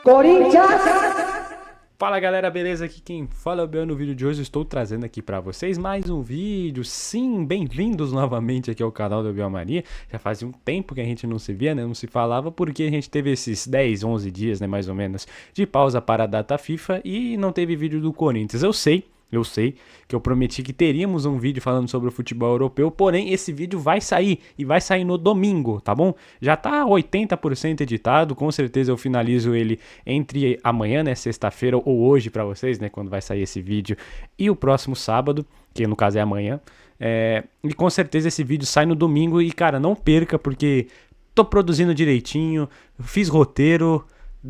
Corinthians! Fala galera, beleza? Aqui quem fala é o Biel. No vídeo de hoje eu estou trazendo aqui pra vocês mais um vídeo. Sim, bem-vindos novamente aqui ao canal do Biel Mania. Já fazia um tempo que a gente não se via, né? Não se falava porque a gente teve esses 10, 11 dias, né? Mais ou menos, de pausa para a data FIFA e não teve vídeo do Corinthians. Eu sei que eu prometi que teríamos um vídeo falando sobre o futebol europeu, porém esse vídeo vai sair e vai sair no domingo, tá bom? Já tá 80% editado, com certeza eu finalizo ele entre amanhã, né, sexta-feira ou hoje pra vocês, né, quando vai sair esse vídeo, e o próximo sábado, que no caso é amanhã, e com certeza esse vídeo sai no domingo e, cara, não perca porque tô produzindo direitinho, fiz roteiro,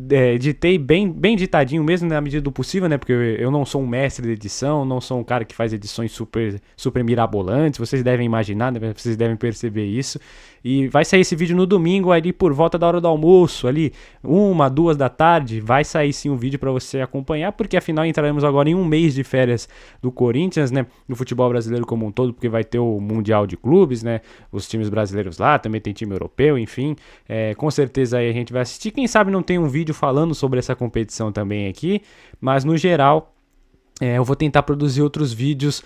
editei bem ditadinho mesmo na medida do possível, né? Porque eu não sou um mestre de edição, não sou um cara que faz edições super mirabolantes, vocês devem imaginar, né? Vocês devem perceber isso. E vai sair esse vídeo no domingo, ali por volta da hora do almoço, ali 1, 2 da tarde, vai sair sim um vídeo para você acompanhar, porque afinal entraremos agora em um mês de férias do Corinthians, né? No futebol brasileiro como um todo, porque vai ter o Mundial de Clubes, né? Os times brasileiros lá, também tem time europeu, enfim. Com certeza aí a gente vai assistir. Quem sabe não tem um vídeo falando sobre essa competição também aqui, mas no geral eu vou tentar produzir outros vídeos.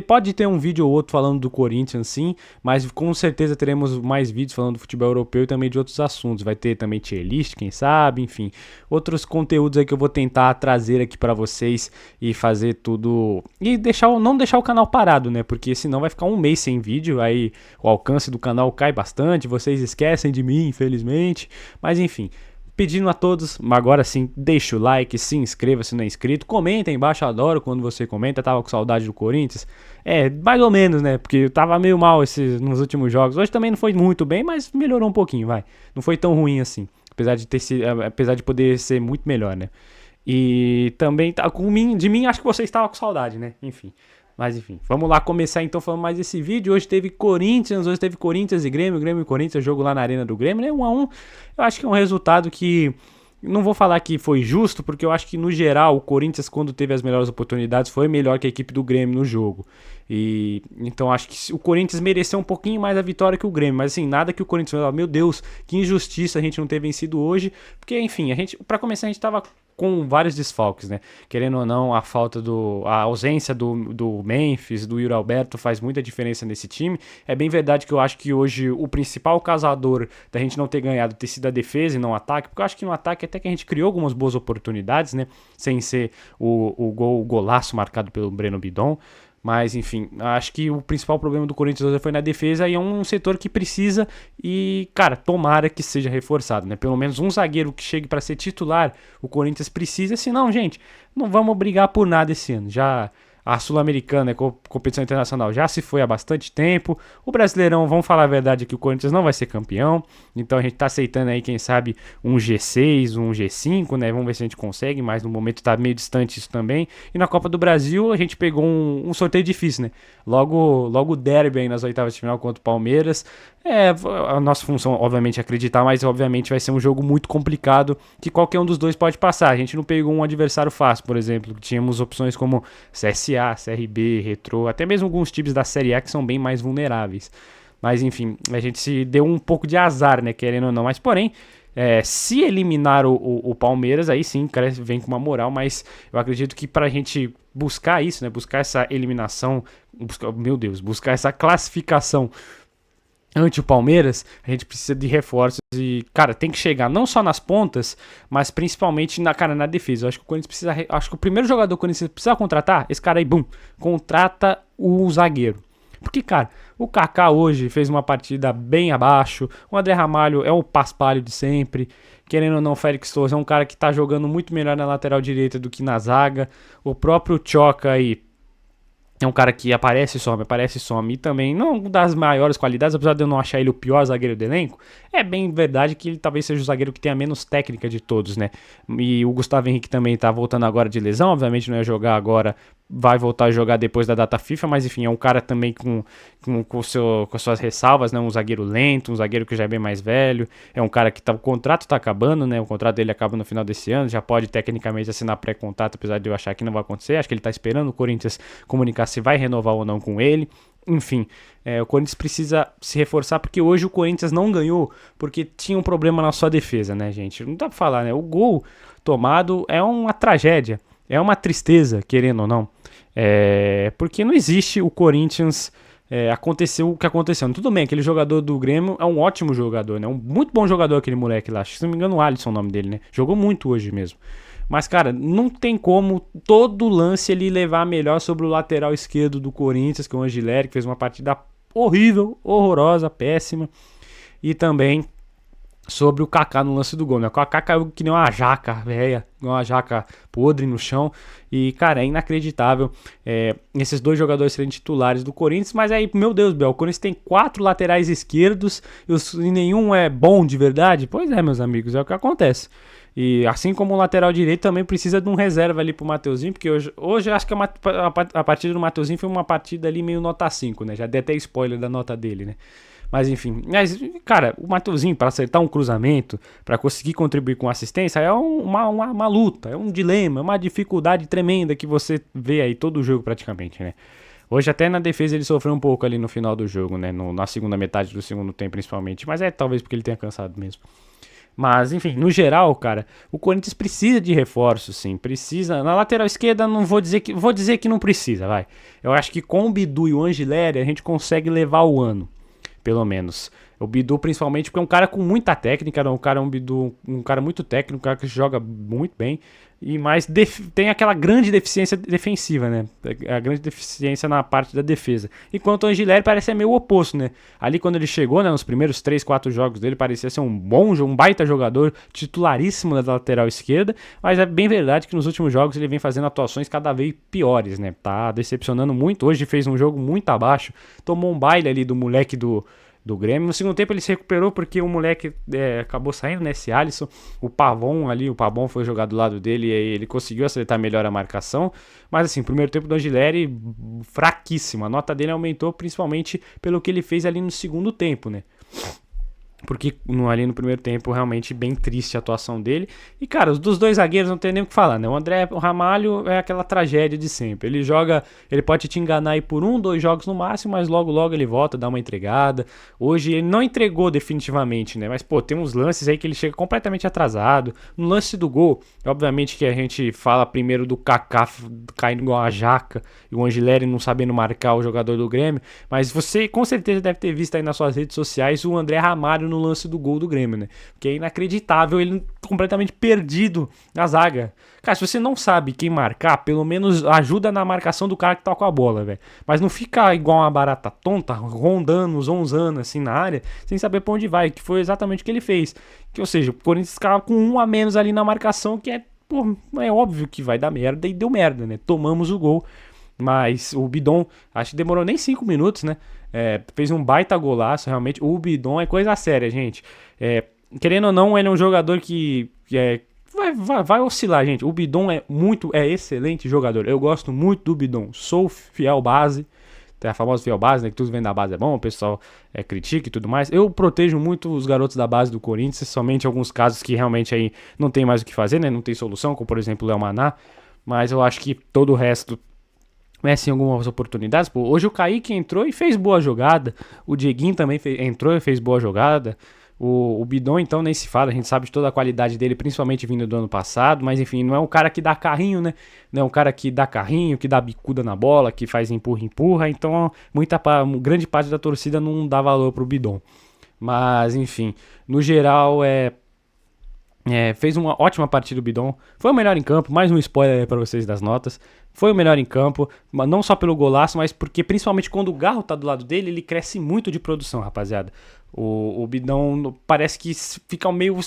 Pode ter um vídeo ou outro falando do Corinthians, sim, mas com certeza teremos mais vídeos falando do futebol europeu e também de outros assuntos. Vai ter também tier list, quem sabe, enfim, outros conteúdos aí que eu vou tentar trazer aqui pra vocês e fazer tudo e não deixar o canal parado, né? Porque senão vai ficar um mês sem vídeo, aí o alcance do canal cai bastante, vocês esquecem de mim, infelizmente, mas enfim. Pedindo a todos, agora sim, deixa o like, se inscreva se não é inscrito, comenta aí embaixo, adoro quando você comenta. Tava com saudade do Corinthians, mais ou menos, né, porque eu tava meio mal nos últimos jogos. Hoje também não foi muito bem, mas melhorou um pouquinho, vai, não foi tão ruim assim, apesar de poder ser muito melhor, né. E também de mim acho que você estava com saudade, né, enfim. Mas enfim, vamos lá começar então falando mais desse vídeo. Hoje teve Corinthians e Grêmio e Corinthians, jogo lá na Arena do Grêmio, né? 1-1. Eu acho que é um resultado que não vou falar que foi justo, porque eu acho que no geral o Corinthians, quando teve as melhores oportunidades, foi melhor que a equipe do Grêmio no jogo. E então acho que o Corinthians mereceu um pouquinho mais a vitória que o Grêmio, mas assim, nada que o Corinthians falou, meu Deus, que injustiça a gente não ter vencido hoje, porque enfim, para começar a gente tava com vários desfalques, né? Querendo ou não, a ausência do Memphis, do Yuri Alberto faz muita diferença nesse time. É bem verdade que eu acho que hoje o principal causador da gente não ter ganhado ter sido a defesa e não o ataque, porque eu acho que no ataque até que a gente criou algumas boas oportunidades, né? Sem ser o golaço marcado pelo Breno Bidon. Mas, enfim, acho que o principal problema do Corinthians hoje foi na defesa e é um setor que precisa e, cara, tomara que seja reforçado, né? Pelo menos um zagueiro que chegue para ser titular, o Corinthians precisa, senão, gente, não vamos brigar por nada esse ano. Já a Sul-Americana, competição internacional, já se foi há bastante tempo. O Brasileirão, vamos falar a verdade aqui, o Corinthians não vai ser campeão. Então a gente tá aceitando aí, quem sabe, um G6, um G5, né? Vamos ver se a gente consegue, mas no momento tá meio distante isso também. E na Copa do Brasil a gente pegou um sorteio difícil, né? Logo o derby aí nas oitavas de final contra o Palmeiras. A nossa função, obviamente, é acreditar, mas obviamente vai ser um jogo muito complicado que qualquer um dos dois pode passar. A gente não pegou um adversário fácil, por exemplo. Tínhamos opções como CSA, CRB, Retrô, até mesmo alguns times da Série A que são bem mais vulneráveis. Mas enfim, a gente se deu um pouco de azar, né, querendo ou não. Mas porém, se eliminar o Palmeiras, aí sim, cara, vem com uma moral. Mas eu acredito que pra gente buscar isso, né, buscar essa eliminação, buscar essa classificação ante o Palmeiras, a gente precisa de reforços e, cara, tem que chegar não só nas pontas, mas principalmente na defesa. Eu acho que o Corinthians precisa, acho que o primeiro jogador que o Corinthians precisa contratar, esse cara aí, contrata o zagueiro. Porque, cara, o Kaká hoje fez uma partida bem abaixo, o André Ramalho é o paspalho de sempre, querendo ou não, o Félix Souza é um cara que tá jogando muito melhor na lateral direita do que na zaga, o próprio Tchoka aí é um cara que aparece e some, e também não das maiores qualidades, apesar de eu não achar ele o pior zagueiro do elenco, é bem verdade que ele talvez seja o zagueiro que tenha menos técnica de todos, né? E o Gustavo Henrique também tá voltando agora de lesão, obviamente não ia jogar agora, vai voltar a jogar depois da data FIFA, mas enfim, é um cara também com suas ressalvas, né? Um zagueiro lento, um zagueiro que já é bem mais velho, é um cara que o contrato tá acabando, né? O contrato dele acaba no final desse ano, já pode tecnicamente assinar pré-contrato, apesar de eu achar que não vai acontecer, acho que ele tá esperando o Corinthians comunicar se vai renovar ou não com ele. enfim, o Corinthians precisa se reforçar, porque hoje o Corinthians não ganhou porque tinha um problema na sua defesa, né, gente? Não dá pra falar, né? O gol tomado é uma tragédia, é uma tristeza, querendo ou não. Porque não existe o Corinthians. Aconteceu o que aconteceu. Tudo bem, aquele jogador do Grêmio é um ótimo jogador, né? Um muito bom jogador aquele moleque lá. Acho que, se não me engano, o Alisson é o nome dele, né? Jogou muito hoje mesmo. Mas, cara, não tem como todo lance ele levar melhor sobre o lateral esquerdo do Corinthians, que é o Angileri, que fez uma partida horrível, horrorosa, péssima. E também sobre o Kaká no lance do gol, né? O Kaká caiu que nem uma jaca velha, uma jaca podre no chão. E, cara, é inacreditável esses dois jogadores serem titulares do Corinthians. Mas aí, meu Deus, Bel, o Corinthians tem 4 laterais esquerdos e nenhum é bom de verdade? Pois é, meus amigos, é o que acontece. E assim como o lateral direito também precisa de um reserva ali pro Mateuzinho, porque hoje acho que a partida do Mateuzinho foi uma partida ali meio nota 5, né? Já dei até spoiler da nota dele, né? Mas enfim, cara, o Mateuzinho para acertar um cruzamento, para conseguir contribuir com assistência, é uma luta, é um dilema, é uma dificuldade tremenda que você vê aí todo o jogo praticamente, né? Hoje até na defesa ele sofreu um pouco ali no final do jogo, né? Na segunda metade do segundo tempo principalmente, mas talvez porque ele tenha cansado mesmo. Mas, enfim, no geral, cara, o Corinthians precisa de reforço, sim. Precisa. Na lateral esquerda, não vou dizer que. Vou dizer que não precisa, vai. Eu acho que com o Bidu e o Angileri a gente consegue levar o ano, pelo menos. O Bidu, principalmente, porque é um cara com muita técnica, um cara muito técnico, um cara que joga muito bem. Mas tem aquela grande deficiência defensiva, né? A grande deficiência na parte da defesa. Enquanto o Angileri parece ser meio oposto, né? Ali quando ele chegou, né, nos primeiros 3, 4 jogos dele, parecia ser um baita jogador, titularíssimo da lateral esquerda. Mas é bem verdade que nos últimos jogos ele vem fazendo atuações cada vez piores, né? Tá decepcionando muito. Hoje fez um jogo muito abaixo. Tomou um baile ali do moleque do Grêmio. No segundo tempo ele se recuperou porque o moleque acabou saindo, né? Esse Alisson, o Pavon foi jogado do lado dele e aí ele conseguiu acertar melhor a marcação. Mas assim, o primeiro tempo do Angileri, fraquíssimo. A nota dele aumentou principalmente pelo que ele fez ali no segundo tempo, né? Porque ali no primeiro tempo, realmente bem triste a atuação dele. E, cara, os dos dois zagueiros não tem nem o que falar, né? O Ramalho é aquela tragédia de sempre. Ele pode te enganar aí por 1, 2 jogos no máximo, mas logo, logo ele volta, dá uma entregada. Hoje ele não entregou definitivamente, né? Mas, pô, tem uns lances aí que ele chega completamente atrasado. No lance do gol, obviamente que a gente fala primeiro do Kaká caindo igual a jaca e o Angileri não sabendo marcar o jogador do Grêmio. Mas você com certeza deve ter visto aí nas suas redes sociais o André Ramalho no lance do gol do Grêmio, né? Porque é inacreditável, ele completamente perdido na zaga. Cara, se você não sabe quem marcar, pelo menos ajuda na marcação do cara que tá com a bola, velho. Mas não fica igual uma barata tonta, rondando, zonzando assim na área, sem saber pra onde vai, que foi exatamente o que ele fez. Ou seja, o Corinthians ficava com 1 a menos ali na marcação, que é óbvio que vai dar merda, e deu merda, né? Tomamos o gol. Mas o Bidon, acho que demorou nem 5 minutos, né? Fez um baita golaço, realmente. O Bidon é coisa séria, gente. Querendo ou não, ele é um jogador que vai oscilar, gente. O Bidon é excelente jogador. Eu gosto muito do Bidon. Sou fiel base. Tem a famosa fiel base, né? Que tudo vem da base é bom, o pessoal critica e tudo mais. Eu protejo muito os garotos da base do Corinthians, somente alguns casos que realmente aí não tem mais o que fazer, né? Não tem solução, como por exemplo o Léo Maná. Mas eu acho que todo o resto em algumas oportunidades. Pô, hoje o Kaique entrou e fez boa jogada. O Dieguinho também entrou e fez boa jogada. O Bidon, então, nem se fala. A gente sabe de toda a qualidade dele, principalmente vindo do ano passado. Mas, enfim, não é um cara que dá carrinho, né? Não é um cara que dá carrinho, que dá bicuda na bola, que faz empurra. Então, grande parte da torcida não dá valor pro Bidon. Mas, enfim, no geral, fez uma ótima partida o Bidon. Foi o melhor em campo. Mais um spoiler aí pra vocês das notas. Foi o melhor em campo, não só pelo golaço, mas porque principalmente quando o Garro tá do lado dele, ele cresce muito de produção, rapaziada. O Bidon parece que fica meio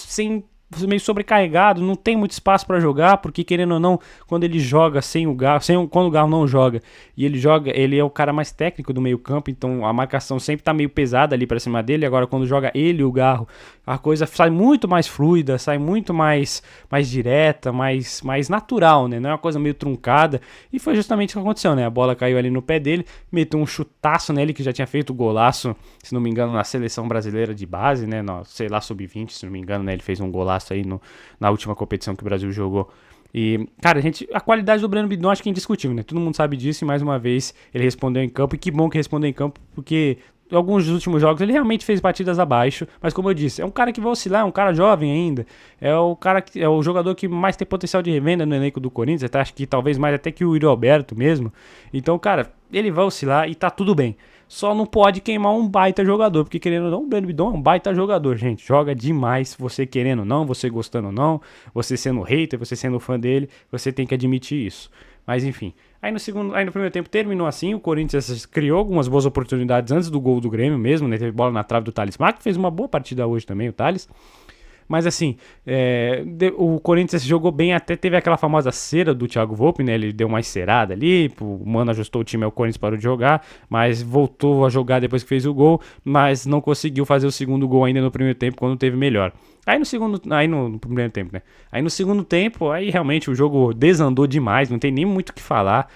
sobrecarregado, não tem muito espaço para jogar, porque querendo ou não, quando ele joga sem o Garro, quando o Garro não joga e ele joga, ele é o cara mais técnico do meio-campo, então a marcação sempre tá meio pesada ali para cima dele. Agora quando joga ele e o Garro, a coisa sai muito mais fluida, sai muito mais direta, mais natural, né? Não é uma coisa meio truncada. E foi justamente o que aconteceu, né? A bola caiu ali no pé dele, meteu um chutaço nele, que já tinha feito o golaço, se não me engano, na seleção brasileira de base, né? Sei lá, sub-20, se não me engano, né? Ele fez um golaço aí na última competição que o Brasil jogou E, cara, a qualidade do Breno Bidon acho que é indiscutível, né? Todo mundo sabe disso e mais uma vez ele respondeu em campo. E que bom que respondeu em campo, porque alguns dos últimos jogos ele realmente fez partidas abaixo, mas como eu disse, é um cara que vai oscilar, é um cara jovem ainda, é o jogador que mais tem potencial de revenda no elenco do Corinthians, até acho que talvez mais até que o Yuri Alberto mesmo. Então, cara, ele vai oscilar e tá tudo bem. Só não pode queimar um baita jogador, porque querendo ou não, o Breno Bidon é um baita jogador, gente. Joga demais, você querendo ou não, você gostando ou não, você sendo hater, você sendo fã dele, você tem que admitir isso. Mas enfim, aí no primeiro tempo terminou assim, o Corinthians criou algumas boas oportunidades antes do gol do Grêmio mesmo, né? Teve bola na trave do Thales Magno, que fez uma boa partida hoje também, o Thales. Mas assim, o Corinthians jogou bem, até teve aquela famosa cera do Thiago Volpe, né? Ele deu uma encerada ali, o Mano ajustou o time, o Corinthians parou de jogar, mas voltou a jogar depois que fez o gol, mas não conseguiu fazer o segundo gol ainda no primeiro tempo, quando teve melhor. No primeiro tempo, né? Aí no segundo tempo, aí realmente o jogo desandou demais, não tem nem muito o que falar.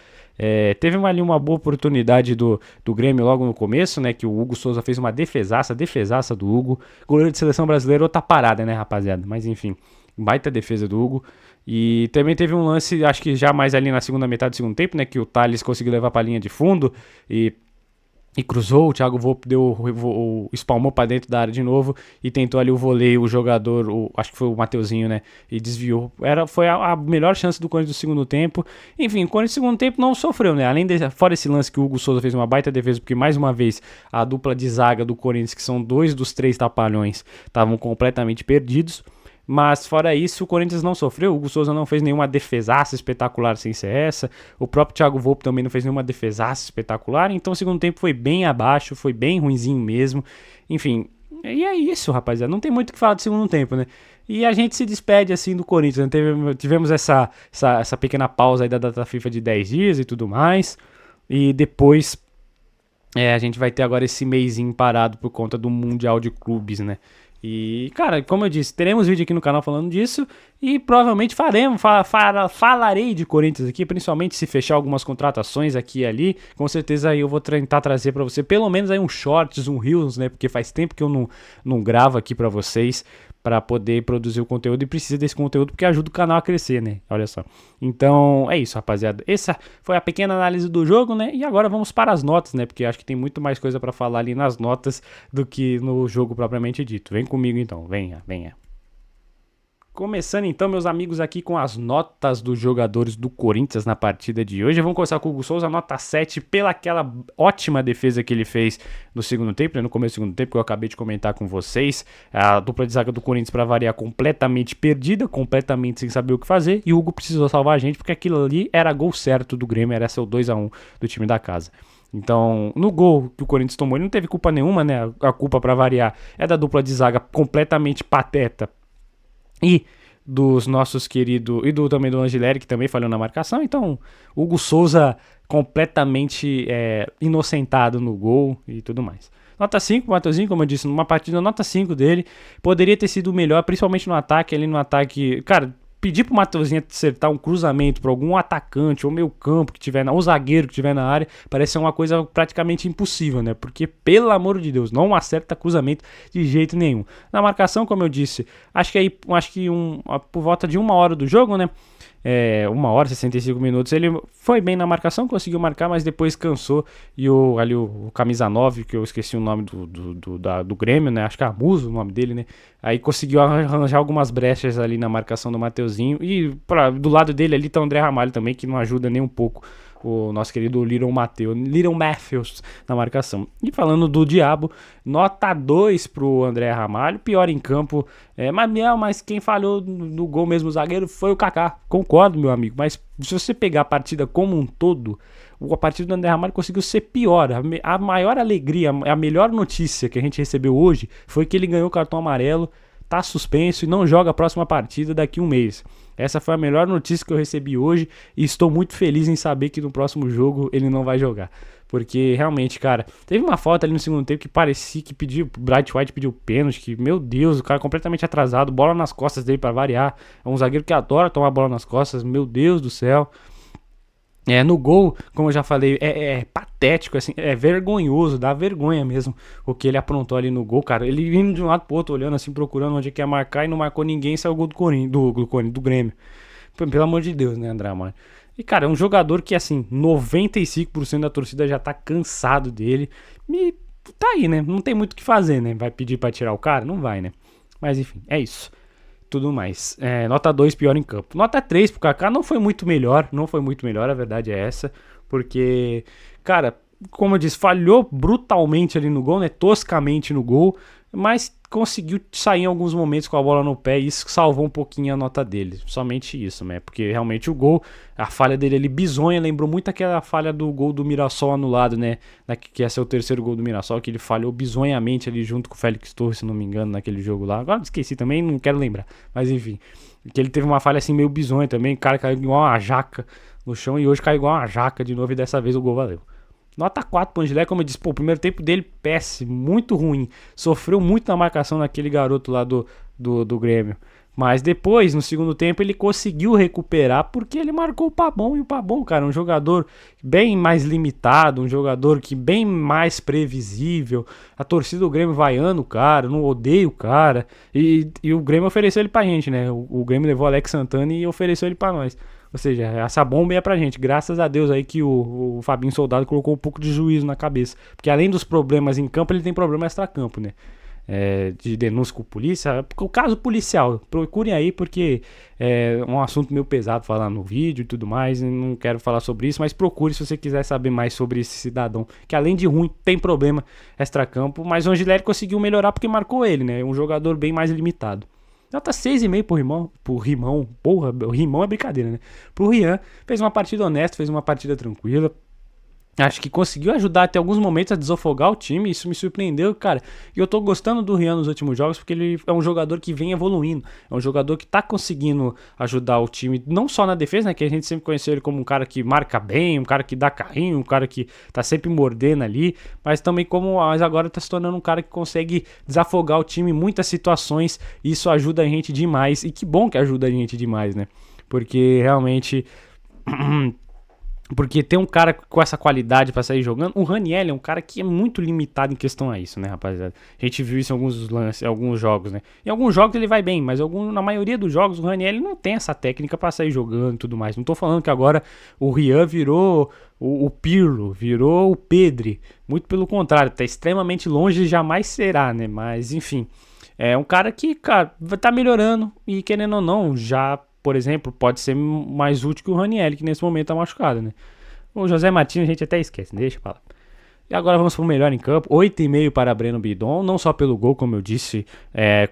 Teve ali uma boa oportunidade do Grêmio logo no começo, né? Que o Hugo Souza fez uma defesaça do Hugo. Goleiro de seleção brasileira, outra parada, né, rapaziada? Mas enfim, baita defesa do Hugo. E também teve um lance, acho que já mais ali na segunda metade do segundo tempo, né? Que o Thales conseguiu levar pra linha de fundo e cruzou, o Thiago Volpe espalmou para dentro da área de novo e tentou ali o voleio, o jogador, acho que foi o Mateuzinho, né, e desviou. Foi a melhor chance do Corinthians do segundo tempo. Enfim, o Corinthians do segundo tempo não sofreu, né, fora esse lance que o Hugo Souza fez uma baita defesa, porque mais uma vez a dupla de zaga do Corinthians, que são 2 dos 3 trapalhões, estavam completamente perdidos. Mas fora isso, o Corinthians não sofreu, o Hugo Souza não fez nenhuma defesaça espetacular sem ser essa, o próprio Thiago Volpe também não fez nenhuma defesaça espetacular, então o segundo tempo foi bem abaixo, foi bem ruinzinho mesmo, enfim, e é isso, rapaziada, não tem muito o que falar do segundo tempo, né? E a gente se despede assim do Corinthians, né? Tivemos essa pequena pausa aí da data FIFA de 10 dias e tudo mais, e depois a gente vai ter agora esse mêsinho parado por conta do Mundial de Clubes, né? E, cara, como eu disse, teremos vídeo aqui no canal falando disso e provavelmente falarei de Corinthians aqui, principalmente se fechar algumas contratações aqui e ali. Com certeza aí eu vou tentar trazer pra você pelo menos aí um shorts, um reels, né? Porque faz tempo que eu não gravo aqui pra vocês, para poder produzir o conteúdo, e precisa desse conteúdo porque ajuda o canal a crescer, né? Olha só. Então, é isso, rapaziada. Essa foi a pequena análise do jogo, né? E agora vamos para as notas, né? Porque acho que tem muito mais coisa para falar ali nas notas do que no jogo propriamente dito. Vem comigo então, venha. Começando então, meus amigos, aqui com as notas dos jogadores do Corinthians na partida de hoje. Vamos começar com o Hugo Souza, nota 7, pela aquela ótima defesa que ele fez no segundo tempo, né? No começo do segundo tempo, que eu acabei de comentar com vocês. A dupla de zaga do Corinthians, para variar, completamente perdida, completamente sem saber o que fazer. E o Hugo precisou salvar a gente, porque aquilo ali era gol certo do Grêmio, era seu 2-1 do time da casa. Então, no gol que o Corinthians tomou, ele não teve culpa nenhuma, né? A culpa, para variar, é da dupla de zaga completamente pateta e dos nossos queridos, e também do Angileri, que também falhou na marcação. Então, Hugo Souza completamente inocentado no gol e tudo mais. Nota 5, o Mateuzinho, como eu disse, numa partida, nota 5 dele. Poderia ter sido melhor, principalmente no ataque. Ali no ataque, cara, pedir pro Mateuzinho acertar um cruzamento para algum atacante ou meio campo que tiver, ou zagueiro que tiver na área, parece ser uma coisa praticamente impossível, né? Porque, pelo amor de Deus, não acerta cruzamento de jeito nenhum. Na marcação, como eu disse, acho que por volta de 1 hora do jogo, né? 1 hora e 65 minutos, ele foi bem na marcação, conseguiu marcar, mas depois cansou, e o camisa 9, que eu esqueci o nome do Grêmio, né, acho que é Amuso o nome dele, né, aí conseguiu arranjar algumas brechas ali na marcação do Mateuzinho, e do lado dele ali tá o André Ramalho também, que não ajuda nem um pouco o nosso querido Little Matthews na marcação. E falando do Diabo, nota 2 pro André Ramalho, pior em campo, mas quem falhou no gol mesmo, o zagueiro, foi o Kaká. Concordo, meu amigo, mas se você pegar a partida como um todo, a partida do André Ramalho conseguiu ser pior. A maior alegria, a melhor notícia que a gente recebeu hoje foi que ele ganhou o cartão amarelo, tá suspenso e não joga a próxima partida daqui a 1 mês. Essa foi a melhor notícia que eu recebi hoje e estou muito feliz em saber que no próximo jogo ele não vai jogar. Porque realmente, cara, teve uma falta ali no segundo tempo que parecia que o Bright White pediu pênalti, que, meu Deus, o cara completamente atrasado, bola nas costas dele para variar. É um zagueiro que adora tomar bola nas costas, meu Deus do céu. No gol, como eu já falei, é patético, assim, é vergonhoso, dá vergonha mesmo o que ele aprontou ali no gol, cara. Ele vindo de um lado pro outro, olhando assim, procurando onde quer marcar e não marcou ninguém, saiu o gol do Grêmio. Pelo amor de Deus, né, André Amaro? E, cara, é um jogador que, assim, 95% da torcida já tá cansado dele. E tá aí, né? Não tem muito o que fazer, né? Vai pedir pra tirar o cara? Não vai, né? Mas, enfim, é isso. Tudo mais. Nota 2, pior em campo. Nota 3 pro Kaká não foi muito melhor. Não foi muito melhor, a verdade é essa. Porque, cara, como eu disse, falhou brutalmente ali no gol, né? Toscamente no gol. Mas conseguiu sair em alguns momentos com a bola no pé e isso salvou um pouquinho a nota dele. Somente isso, né? Porque realmente o gol, a falha dele ali bizonha, lembrou muito aquela falha do gol do Mirassol anulado, né? Que ia ser o terceiro gol do Mirassol, que ele falhou bizonhamente ali junto com o Félix Torres, se não me engano, naquele jogo lá. Agora esqueci também, não quero lembrar. Mas enfim, que ele teve uma falha assim meio bizonha também, o cara caiu igual uma jaca no chão e hoje caiu igual uma jaca de novo e dessa vez o gol valeu. Nota 4 pro Angilé, como eu disse, pô, o primeiro tempo dele péssimo, muito ruim. Sofreu muito na marcação naquele garoto lá do Grêmio. Mas depois, no segundo tempo, ele conseguiu recuperar porque ele marcou o Pabon. E o Pabon, cara, um jogador bem mais limitado, um jogador que bem mais previsível. A torcida do Grêmio vaiando o cara, não odeia o cara. E o Grêmio ofereceu ele pra gente, né? O Grêmio levou o Alex Santana e ofereceu ele pra nós. Ou seja, essa bomba é pra gente. Graças a Deus aí que o Fabinho Soldado colocou um pouco de juízo na cabeça. Porque além dos problemas em campo, ele tem problema extra-campo, né? De denúncia com polícia. O caso policial, procurem aí porque é um assunto meio pesado falar no vídeo e tudo mais. Não quero falar sobre isso, mas procure se você quiser saber mais sobre esse cidadão. Que além de ruim, tem problema extra-campo. Mas o Angileri conseguiu melhorar porque marcou ele, né? Um jogador bem mais limitado. Nota 6,5 pro Rimão. Porra, o Rimão é brincadeira, né? Pro Rian, fez uma partida honesta, fez uma partida tranquila. Acho que conseguiu ajudar até alguns momentos a desafogar o time, isso me surpreendeu, cara. E eu tô gostando do Rian nos últimos jogos porque ele é um jogador que vem evoluindo. É um jogador que tá conseguindo ajudar o time, não só na defesa, né? Que a gente sempre conheceu ele como um cara que marca bem, um cara que dá carrinho, um cara que tá sempre mordendo ali, mas também mas agora tá se tornando um cara que consegue desafogar o time em muitas situações. E isso ajuda a gente demais. E que bom que ajuda a gente demais, né? Porque realmente... Porque tem um cara com essa qualidade pra sair jogando. O Raniel é um cara que é muito limitado em questão a isso, né, rapaziada? A gente viu isso em alguns lances, em alguns jogos, né? Em alguns jogos ele vai bem, mas na maioria dos jogos o Raniel não tem essa técnica pra sair jogando e tudo mais. Não tô falando que agora o Rian virou o Pirlo, virou o Pedri. Muito pelo contrário, tá extremamente longe e jamais será, né? Mas, enfim, é um cara que, cara, tá melhorando e querendo ou não, já... Por exemplo, pode ser mais útil que o Raniel, que nesse momento tá machucado, né? O José Martins a gente até esquece, deixa pra lá. E agora vamos pro melhor em campo. 8,5 para Breno Bidon, não só pelo gol, como eu disse,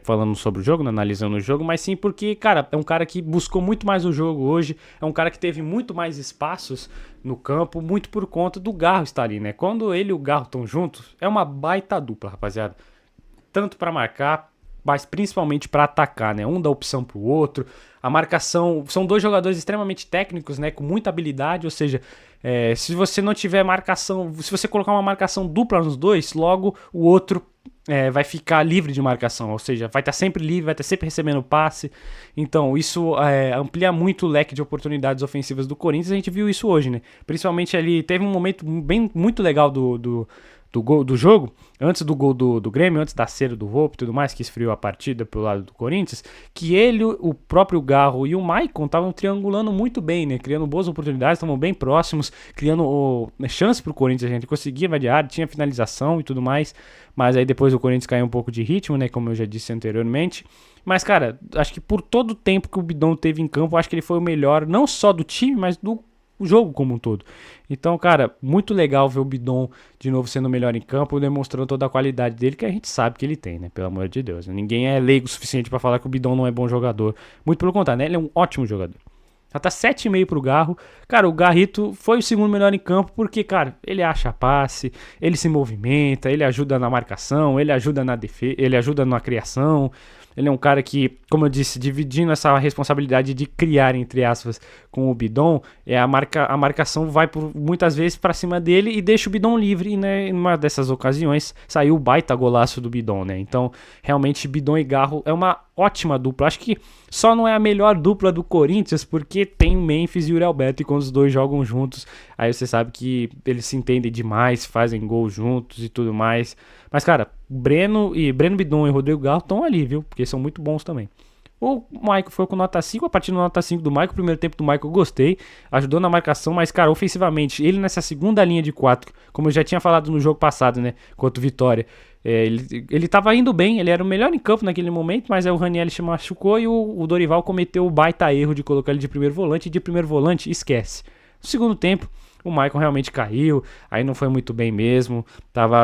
falando sobre o jogo, né, analisando o jogo, mas sim porque, cara, é um cara que buscou muito mais o jogo hoje, é um cara que teve muito mais espaços no campo, muito por conta do Garro estar ali, né? Quando ele e o Garro estão juntos, é uma baita dupla, rapaziada. Tanto para marcar, mas principalmente para atacar, né? Um dá opção pro outro. A marcação, são dois jogadores extremamente técnicos, né? Com muita habilidade, ou seja, se você não tiver marcação, se você colocar uma marcação dupla nos dois, logo o outro vai ficar livre de marcação, ou seja, vai estar sempre livre, vai estar sempre recebendo passe. Então isso amplia muito o leque de oportunidades ofensivas do Corinthians. A gente viu isso hoje, né? Principalmente ali, teve um momento muito legal do jogo, antes do gol do Grêmio, antes da cera do Volpe e tudo mais, que esfriou a partida pelo lado do Corinthians, que ele, o próprio Garro e o Maicon estavam triangulando muito bem, né? Criando boas oportunidades, estavam bem próximos, criando chance pro Corinthians, a gente conseguia invadir a área, tinha finalização e tudo mais, mas aí depois o Corinthians caiu um pouco de ritmo, né? Como eu já disse anteriormente. Mas, cara, acho que por todo o tempo que o Bidon teve em campo, acho que ele foi o melhor, não só do time, mas do jogo como um todo. Então, cara, muito legal ver o Bidon de novo sendo o melhor em campo, demonstrando toda a qualidade dele, que a gente sabe que ele tem, né? Pelo amor de Deus. Ninguém é leigo o suficiente pra falar que o Bidon não é bom jogador. Muito pelo contrário, né? Ele é um ótimo jogador. Tá 7,5 pro Garro. Cara, o Garrito foi o segundo melhor em campo porque, cara, ele acha passe, ele se movimenta, ele ajuda na marcação, ele ajuda na defesa, ele ajuda na criação. Ele é um cara que, como eu disse, dividindo essa responsabilidade de criar, entre aspas, com o Bidon, a marcação vai muitas vezes para cima dele e deixa o Bidon livre. E, né, em uma dessas ocasiões saiu o baita golaço do Bidon, né? Então, realmente, Bidon e Garro é uma ótima dupla. Acho que só não é a melhor dupla do Corinthians porque tem o Memphis e o Yuri Alberto, e quando os dois jogam juntos, aí você sabe que eles se entendem demais, fazem gol juntos e tudo mais. Mas, cara, Breno Bidon e Rodrigo Garro estão ali, viu? Porque são muito bons também. O Michael foi com nota 5, a partir da nota 5 do Michael. O primeiro tempo do Michael eu gostei, ajudou na marcação, mas, cara, ofensivamente, ele nessa segunda linha de 4, como eu já tinha falado no jogo passado, né, contra o Vitória, ele tava indo bem, ele era o melhor em campo naquele momento, mas aí o Ranieri se machucou e o Dorival cometeu o baita erro de colocar ele de primeiro volante, e de primeiro volante, esquece. No segundo tempo, o Michael realmente caiu, aí não foi muito bem mesmo,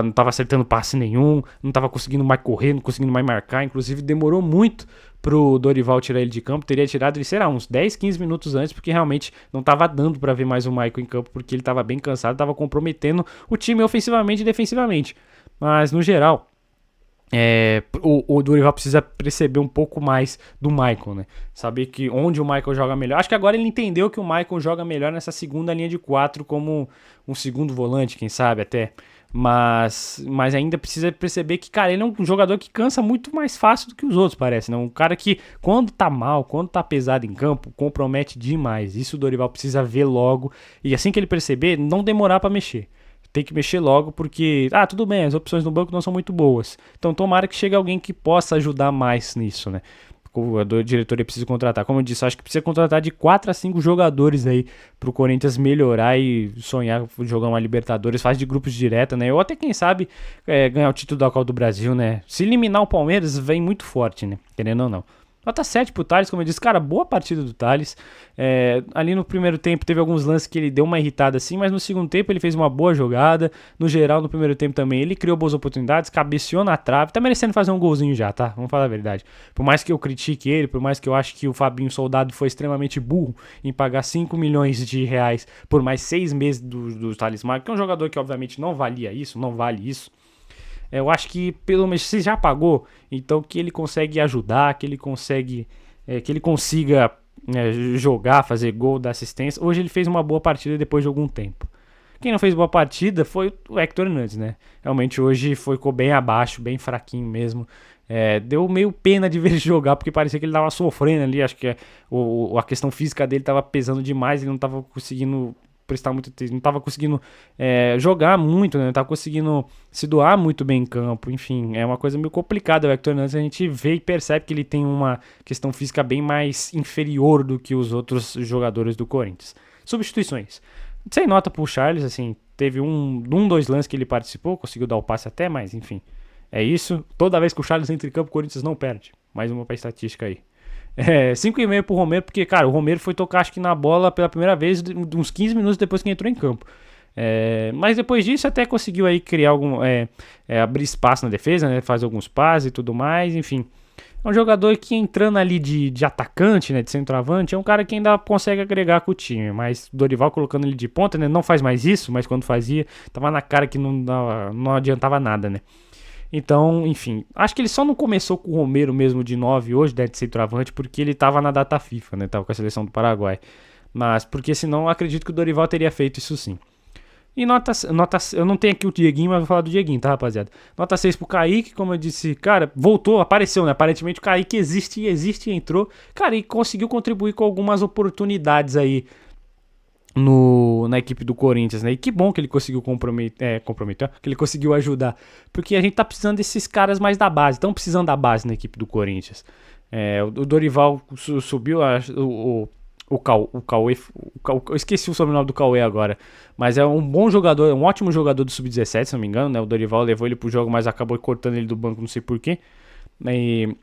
não tava acertando passe nenhum, não tava conseguindo mais correr, não conseguindo mais marcar, inclusive demorou muito pro Dorival tirar ele de campo, teria tirado ele, sei lá, uns 10, 15 minutos antes, porque realmente não tava dando pra ver mais o Michael em campo, porque ele tava bem cansado, tava comprometendo o time ofensivamente e defensivamente. Mas, no geral, o Dorival precisa perceber um pouco mais do Michael, né? Saber que onde o Michael joga melhor. Acho que agora ele entendeu que o Michael joga melhor nessa segunda linha de 4 como um segundo volante, quem sabe até. Mas ainda precisa perceber que, cara, ele é um jogador que cansa muito mais fácil do que os outros, parece, né? Um cara que, quando tá mal, quando tá pesado em campo, compromete demais. Isso o Dorival precisa ver logo. E assim que ele perceber, não demorar pra mexer. Tem que mexer logo porque, tudo bem, as opções no banco não são muito boas. Então tomara que chegue alguém que possa ajudar mais nisso, né? A diretoria precisa contratar. Como eu disse, acho que precisa contratar de 4 a 5 jogadores aí pro Corinthians melhorar e sonhar jogar uma Libertadores, fase de grupos direta, né? Ou até, quem sabe, ganhar o título da Copa do Brasil, né? Se eliminar o Palmeiras, vem muito forte, né? Querendo ou não. Nota 7 pro Thales, como eu disse, cara, boa partida do Thales. Ali no primeiro tempo teve alguns lances que ele deu uma irritada assim, mas no segundo tempo ele fez uma boa jogada. No geral, no primeiro tempo também ele criou boas oportunidades, cabeceou na trave, tá merecendo fazer um golzinho já, tá? Vamos falar a verdade. Por mais que eu critique ele, por mais que eu acho que o Fabinho Soldado foi extremamente burro em pagar 5 milhões de reais por mais 6 meses do Thales Magno, que é um jogador que obviamente não valia isso, não vale isso. Eu acho que pelo menos se já pagou, então que ele consegue ajudar, que ele consiga jogar, fazer gol, dar assistência. Hoje ele fez uma boa partida depois de algum tempo. Quem não fez boa partida foi o Hector Hernandes, né? Realmente hoje ficou bem abaixo, bem fraquinho mesmo. Deu meio pena de ver ele jogar, porque parecia que ele tava sofrendo ali. Acho que a questão física dele tava pesando demais, ele não tava conseguindo prestar muito atenção, não estava conseguindo jogar muito, né? Não estava conseguindo se doar muito bem em campo. Enfim, é uma coisa meio complicada. O Hector Hernandes, a gente vê e percebe que ele tem uma questão física bem mais inferior do que os outros jogadores do Corinthians. Substituições. Sem nota pro Charles, assim, teve dois lances que ele participou, conseguiu dar o passe até, mas enfim, é isso. Toda vez que o Charles entra em campo, o Corinthians não perde. Mais uma pra estatística aí. 5,5 pro Romero, porque, cara, o Romero foi tocar, acho que na bola pela primeira vez, uns 15 minutos depois que entrou em campo. Mas depois disso até conseguiu aí criar abrir espaço na defesa, né? Fazer alguns passes e tudo mais, enfim. É um jogador que entrando ali de atacante, né? De centroavante, é um cara que ainda consegue agregar com o time. Mas o Dorival colocando ele de ponta, né? Não faz mais isso, mas quando fazia, tava na cara que não adiantava nada, né? Então, enfim, acho que ele só não começou com o Romero mesmo de 9 hoje, de centroavante, porque ele tava na data FIFA, né? Tava com a seleção do Paraguai. Mas, porque senão, acredito que o Dorival teria feito isso sim. E nota, eu não tenho aqui o Dieguinho, mas vou falar do Dieguinho, tá, rapaziada? Nota 6 pro Kaique, como eu disse, cara, voltou, apareceu, né? Aparentemente o Kaique existe e entrou, cara, e conseguiu contribuir com algumas oportunidades aí na equipe do Corinthians, né? E que bom que ele conseguiu comprometer, que ele conseguiu ajudar, porque a gente tá precisando desses caras mais da base, estão precisando da base na equipe do Corinthians. O Dorival subiu, o Cauê, eu esqueci o sobrenome do Cauê agora, mas é um bom jogador, é um ótimo jogador do Sub-17, se não me engano, né? O Dorival levou ele pro jogo, mas acabou cortando ele do banco, não sei porquê.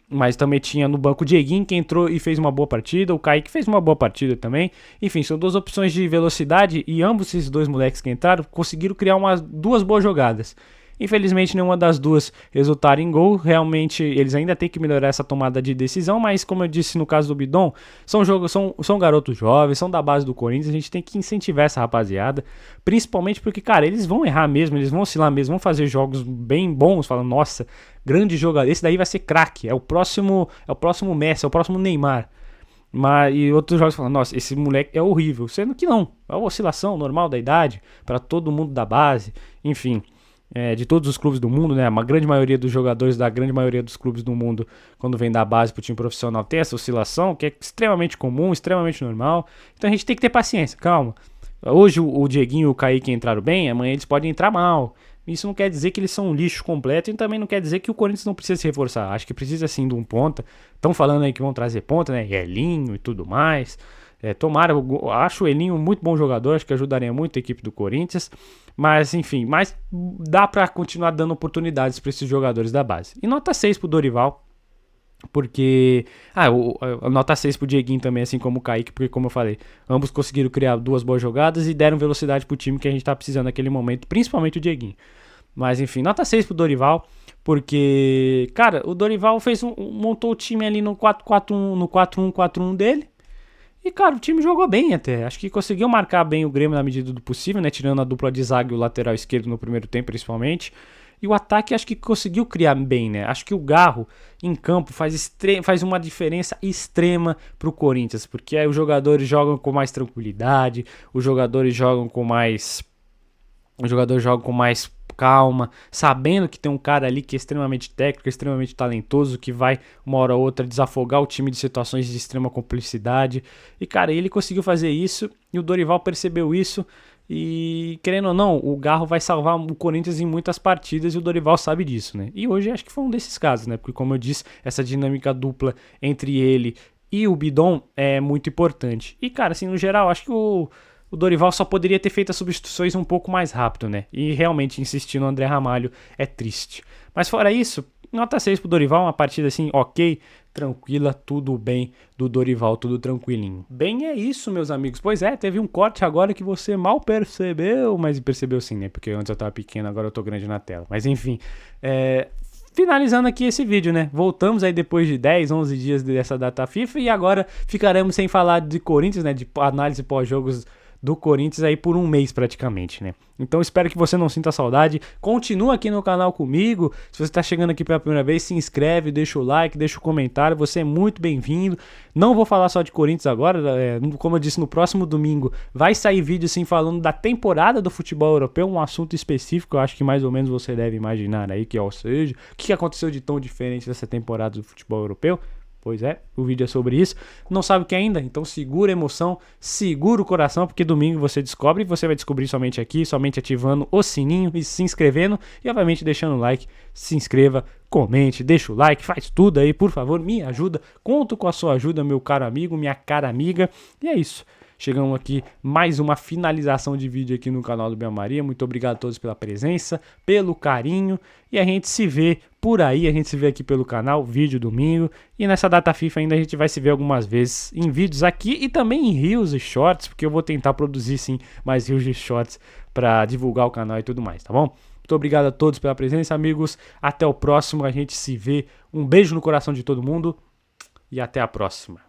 Mas também tinha no banco o Dieguinho, que entrou e fez uma boa partida, o Kaique fez uma boa partida também. Enfim, são duas opções de velocidade e ambos esses dois moleques que entraram conseguiram criar duas boas jogadas. Infelizmente, nenhuma das duas resultaram em gol. Realmente, eles ainda têm que melhorar essa tomada de decisão, mas como eu disse no caso do Bidon, são garotos jovens, são da base do Corinthians, a gente tem que incentivar essa rapaziada, principalmente porque, cara, eles vão errar mesmo, eles vão oscilar mesmo, vão fazer jogos bem bons, falando, nossa, grande jogador, esse daí vai ser craque, é o próximo Messi, é o próximo Neymar. E outros jogos falam, nossa, esse moleque é horrível, sendo que não, é uma oscilação normal da idade, para todo mundo da base, enfim. De todos os clubes do mundo, né? A grande maioria dos jogadores da grande maioria dos clubes do mundo, quando vem da base pro time profissional, tem essa oscilação, que é extremamente comum, extremamente normal. Então a gente tem que ter paciência, calma. Hoje o Dieguinho e o Kaique entraram bem, amanhã eles podem entrar mal. Isso não quer dizer que eles são um lixo completo e também não quer dizer que o Corinthians não precisa se reforçar. Acho que precisa sim de um ponta. Estão falando aí que vão trazer ponta, né? Elinho e tudo mais. Tomara, eu acho o Elinho um muito bom jogador, acho que ajudaria muito a equipe do Corinthians. Mas, enfim, dá pra continuar dando oportunidades para esses jogadores da base. E nota 6 pro Dorival. Porque. A nota 6 pro Dieguinho também, assim como o Kaique, porque, como eu falei, ambos conseguiram criar 2 boas jogadas e deram velocidade pro time que a gente tá precisando naquele momento, principalmente o Dieguinho. Mas, enfim, nota 6 pro Dorival, porque, cara, o Dorival montou o time ali no 4-4-1, no 4-1-4-1 dele. E, cara, o time jogou bem até. Acho que conseguiu marcar bem o Grêmio na medida do possível, né? Tirando a dupla de zaga e o lateral esquerdo no primeiro tempo, principalmente. E o ataque acho que conseguiu criar bem, né? Acho que o Garro em campo faz uma diferença extrema pro Corinthians, porque aí os jogadores jogam com mais tranquilidade, os jogadores jogam com mais calma, sabendo que tem um cara ali que é extremamente técnico, extremamente talentoso, que vai uma hora ou outra desafogar o time de situações de extrema complexidade. E, cara, ele conseguiu fazer isso e o Dorival percebeu isso. E, querendo ou não, o Garro vai salvar o Corinthians em muitas partidas e o Dorival sabe disso, né? E hoje acho que foi um desses casos, né? Porque, como eu disse, essa dinâmica dupla entre ele e o Bidon é muito importante. E, cara, assim, no geral, acho que o Dorival só poderia ter feito as substituições um pouco mais rápido, né? E realmente insistir no André Ramalho é triste. Mas fora isso, nota 6 pro Dorival, uma partida assim, ok, tranquila, tudo bem do Dorival, tudo tranquilinho. Bem, é isso, meus amigos. Pois é, teve um corte agora que você mal percebeu, mas percebeu sim, né? Porque antes eu tava pequeno, agora eu tô grande na tela. Mas enfim, finalizando aqui esse vídeo, né? Voltamos aí depois de 10, 11 dias dessa data FIFA e agora ficaremos sem falar de Corinthians, né? De análise pós-jogos do Corinthians aí por um mês praticamente, né? Então espero que você não sinta saudade. Continua aqui no canal comigo. Se você está chegando aqui pela primeira vez, se inscreve, deixa o like, deixa o comentário. Você é muito bem-vindo. Não vou falar só de Corinthians agora. Como eu disse, no próximo domingo vai sair vídeo assim falando da temporada do futebol europeu, um assunto específico. Eu acho que mais ou menos você deve imaginar aí, ou seja, o que aconteceu de tão diferente dessa temporada do futebol europeu. Pois é, o vídeo é sobre isso. Não sabe o que ainda? Então segura a emoção, segura o coração, porque domingo você descobre e você vai descobrir somente aqui, somente ativando o sininho e se inscrevendo e obviamente deixando o like. Se inscreva, comente, deixa o like, faz tudo aí, por favor, me ajuda. Conto com a sua ajuda, meu caro amigo, minha cara amiga. E é isso. Chegamos aqui, mais uma finalização de vídeo aqui no canal do Bel Maria. Muito obrigado a todos pela presença, pelo carinho. E a gente se vê por aí, a gente se vê aqui pelo canal, vídeo domingo. E nessa data FIFA ainda a gente vai se ver algumas vezes em vídeos aqui e também em Reels e Shorts, porque eu vou tentar produzir sim mais Reels e Shorts para divulgar o canal e tudo mais, tá bom? Muito obrigado a todos pela presença, amigos. Até o próximo, a gente se vê. Um beijo no coração de todo mundo e até a próxima.